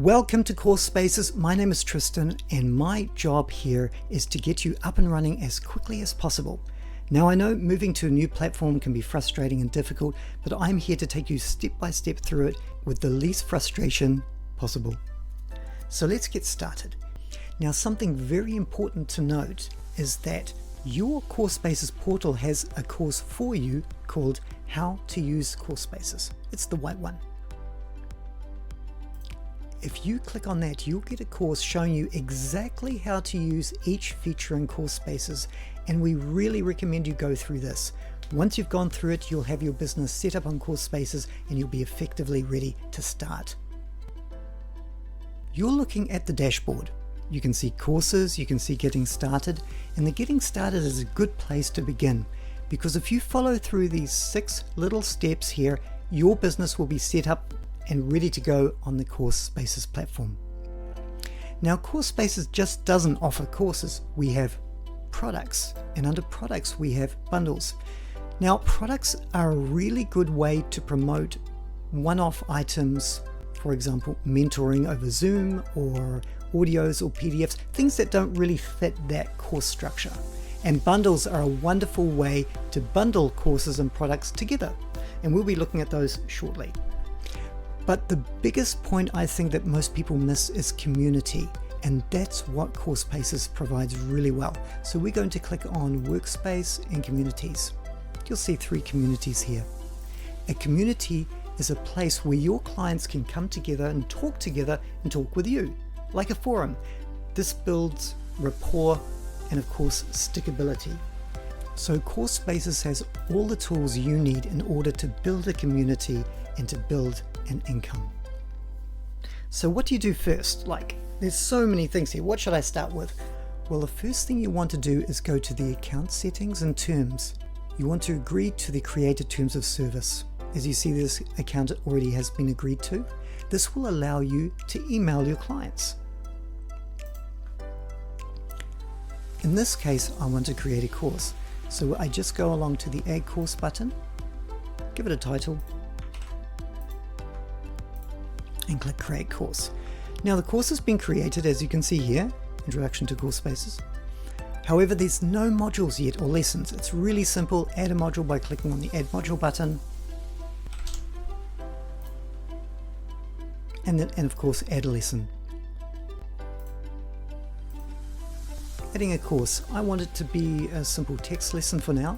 Welcome to CourseSpaces. My name is Tristan and my job here is to get you up and running as quickly as possible. Now I know moving to a new platform can be frustrating and difficult, but I'm here to take you step by step through it with the least frustration possible. So let's get started. Now something very important to note is that your CourseSpaces portal has a course for you called How to Use CourseSpaces. It's the white one. If you click on that, you'll get a course showing you exactly how to use each feature in CourseSpaces, and we really recommend you go through this. Once you've gone through it, you'll have your business set up on CourseSpaces and you'll be effectively ready to start. You're looking at the dashboard. You can see courses, you can see getting started, and the getting started is a good place to begin, because if you follow through these 6 little steps here, your business will be set up and ready to go on the CourseSpaces platform. Now CourseSpaces just doesn't offer courses. We have products, and under products we have bundles. Now products are a really good way to promote one-off items, for example mentoring over Zoom or audios or PDFs, things that don't really fit that course structure. And bundles are a wonderful way to bundle courses and products together, and we'll be looking at those shortly. But the biggest point I think that most people miss is community, and that's what CourseSpaces provides really well. So we're going to click on Workspace and Communities. You'll see 3 communities here. A community is a place where your clients can come together and talk with you, like a forum. This builds rapport and of course stickability. So CourseSpaces has all the tools you need in order to build a community and to build an income. So what do you do first? There's so many things here. What should I start with? Well, the first thing you want to do is go to the account settings and terms. You want to agree to the created terms of service. As you see, this account already has been agreed to. This will allow you to email your clients. In this case, I want to create a course. So I just go along to the Add Course button, give it a title, and click Create Course. Now the course has been created, as you can see here, Introduction to CourseSpaces. However, there's no modules yet or lessons. It's really simple. Add a module by clicking on the Add Module button. And of course, add a lesson. Adding a course. I want it to be a simple text lesson for now.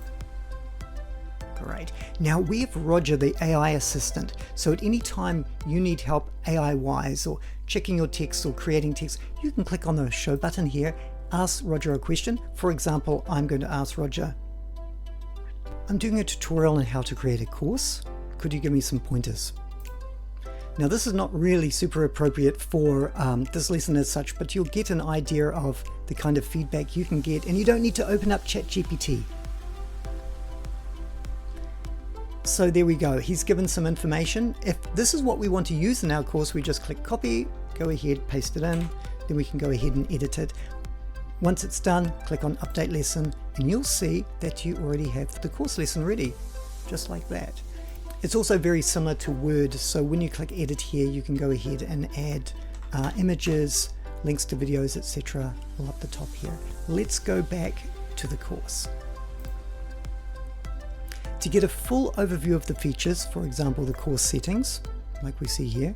Great. Now we have Roger, the AI assistant. So at any time you need help AI-wise or checking your text or creating text, you can click on the show button here, ask Roger a question. For example, I'm going to ask Roger, I'm doing a tutorial on how to create a course. Could you give me some pointers? Now this is not really super appropriate for this lesson as such, but you'll get an idea of the kind of feedback you can get, and you don't need to open up ChatGPT. So there we go, he's given some information. If this is what we want to use in our course, we just click copy, go ahead, paste it in, then we can go ahead and edit it. Once it's done, click on update lesson, and you'll see that you already have the course lesson ready, just like that. It's also very similar to Word, so when you click edit here, you can go ahead and add images, links to videos, etc. all up the top here. Let's go back to the course. To get a full overview of the features, for example the course settings, like we see here,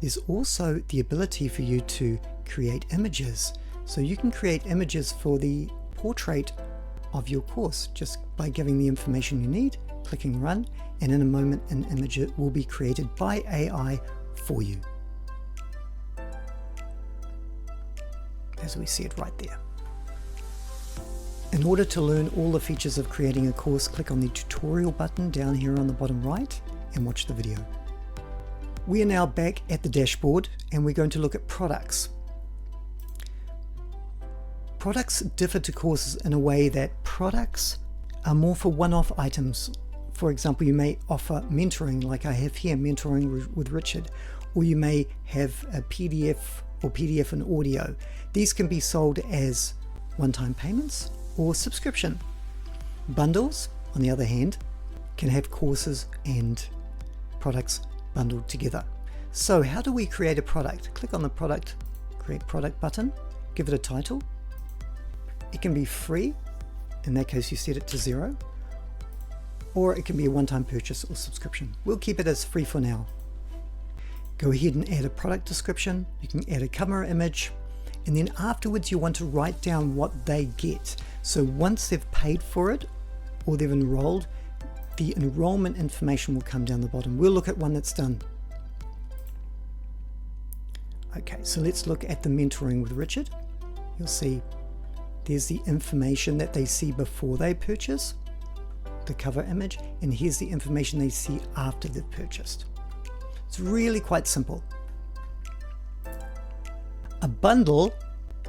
there's also the ability for you to create images. So you can create images for the portrait of your course just by giving the information you need, clicking run, and in a moment an image will be created by AI for you. As we see it right there. In order to learn all the features of creating a course, click on the tutorial button down here on the bottom right and watch the video. We are now back at the dashboard and we're going to look at products. Products differ to courses in a way that products are more for one-off items. For example, you may offer mentoring like I have here, mentoring with Richard, or you may have a PDF or PDF and audio. These can be sold as one-time payments or subscription. Bundles, on the other hand, can have courses and products bundled together. So how do we create a product? Click on the product, create product button, give it a title. It can be free, in that case you set it to 0, or it can be a one-time purchase or subscription. We'll keep it as free for now. Go ahead and add a product description. You can add a cover image, and then afterwards you want to write down what they get. So once they've paid for it or they've enrolled, the enrollment information will come down the bottom. We'll look at one that's done. Okay, so let's look at the mentoring with Richard. You'll see there's the information that they see before they purchase, the cover image, and here's the information they see after they've purchased. It's really quite simple. A bundle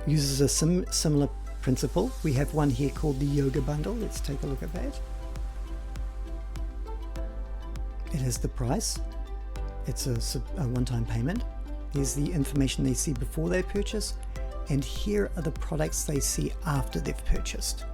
uses a similar principle. We have one here called the yoga bundle. Let's take a look at that. It has the price. It's a one-time payment. Here's the information they see before they purchase, and here are the products they see after they've purchased.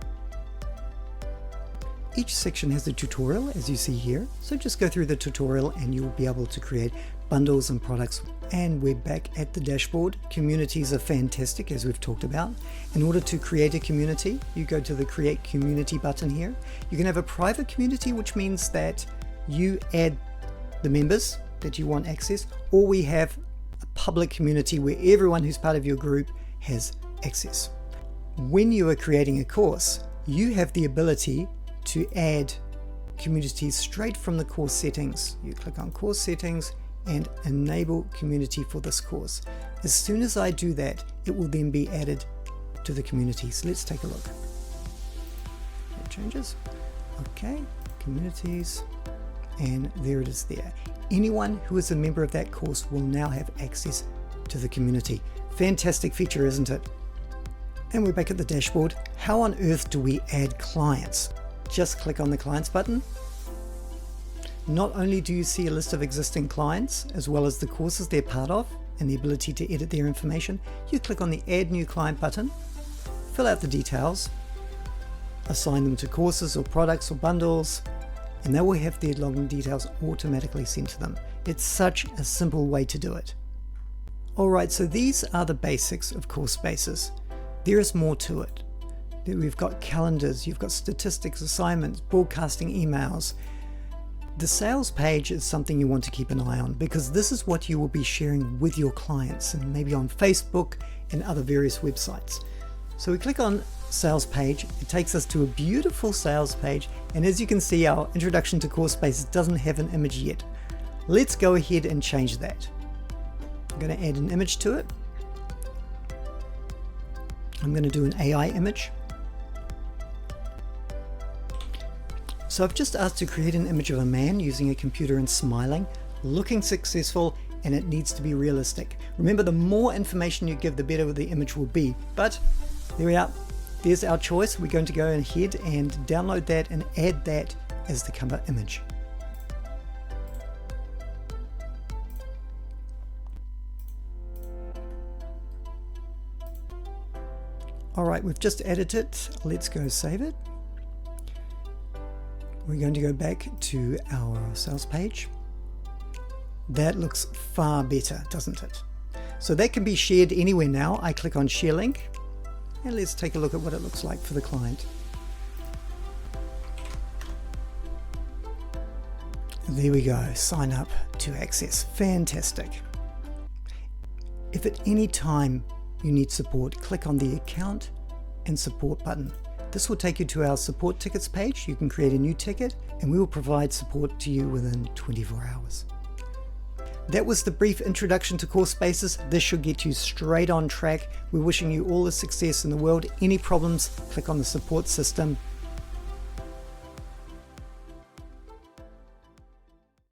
Each section has a tutorial, as you see here, so just go through the tutorial and you'll be able to create bundles and products. And we're back at the dashboard. Communities are fantastic, as we've talked about. In order to create a community, you go to the Create Community button here. You can have a private community, which means that you add the members that you want access, or we have a public community where everyone who's part of your group has access. When you are creating a course, you have the ability to add communities straight from the course settings. You click on Course Settings and Enable Community for this course. As soon as I do that, it will then be added to the community. So let's take a look. It changes. Okay, communities, and there it is there. Anyone who is a member of that course will now have access to the community. Fantastic feature, isn't it? And we're back at the dashboard. How on earth do we add clients? Just click on the Clients button. Not only do you see a list of existing clients, as well as the courses they're part of, and the ability to edit their information, you click on the Add New Client button, fill out the details, assign them to courses or products or bundles, and they will have their login details automatically sent to them. It's such a simple way to do it. Alright, so these are the basics of CourseSpaces. There is more to it. We've got calendars, you've got statistics, assignments, broadcasting emails. The sales page is something you want to keep an eye on, because this is what you will be sharing with your clients, and maybe on Facebook and other various websites. So we click on Sales Page. It takes us to a beautiful sales page, and as you can see, our introduction to CourseSpaces doesn't have an image yet. Let's go ahead and change that. I'm going to add an image to it. I'm going to do an AI image. So I've just asked to create an image of a man using a computer and smiling, looking successful, and it needs to be realistic. Remember, the more information you give, the better the image will be. But there we are. There's our choice. We're going to go ahead and download that and add that as the cover image. All right, we've just added it. Let's go save it. We're going to go back to our sales page. That looks far better, doesn't it? So that can be shared anywhere now. I click on Share Link, and let's take a look at what it looks like for the client. There we go, sign up to access. Fantastic. If at any time you need support, click on the Account and Support button. This will take you to our support tickets page. You can create a new ticket and we will provide support to you within 24 hours. That was the brief introduction to CourseSpaces. This should get you straight on track. We're wishing you all the success in the world. Any problems, click on the support system.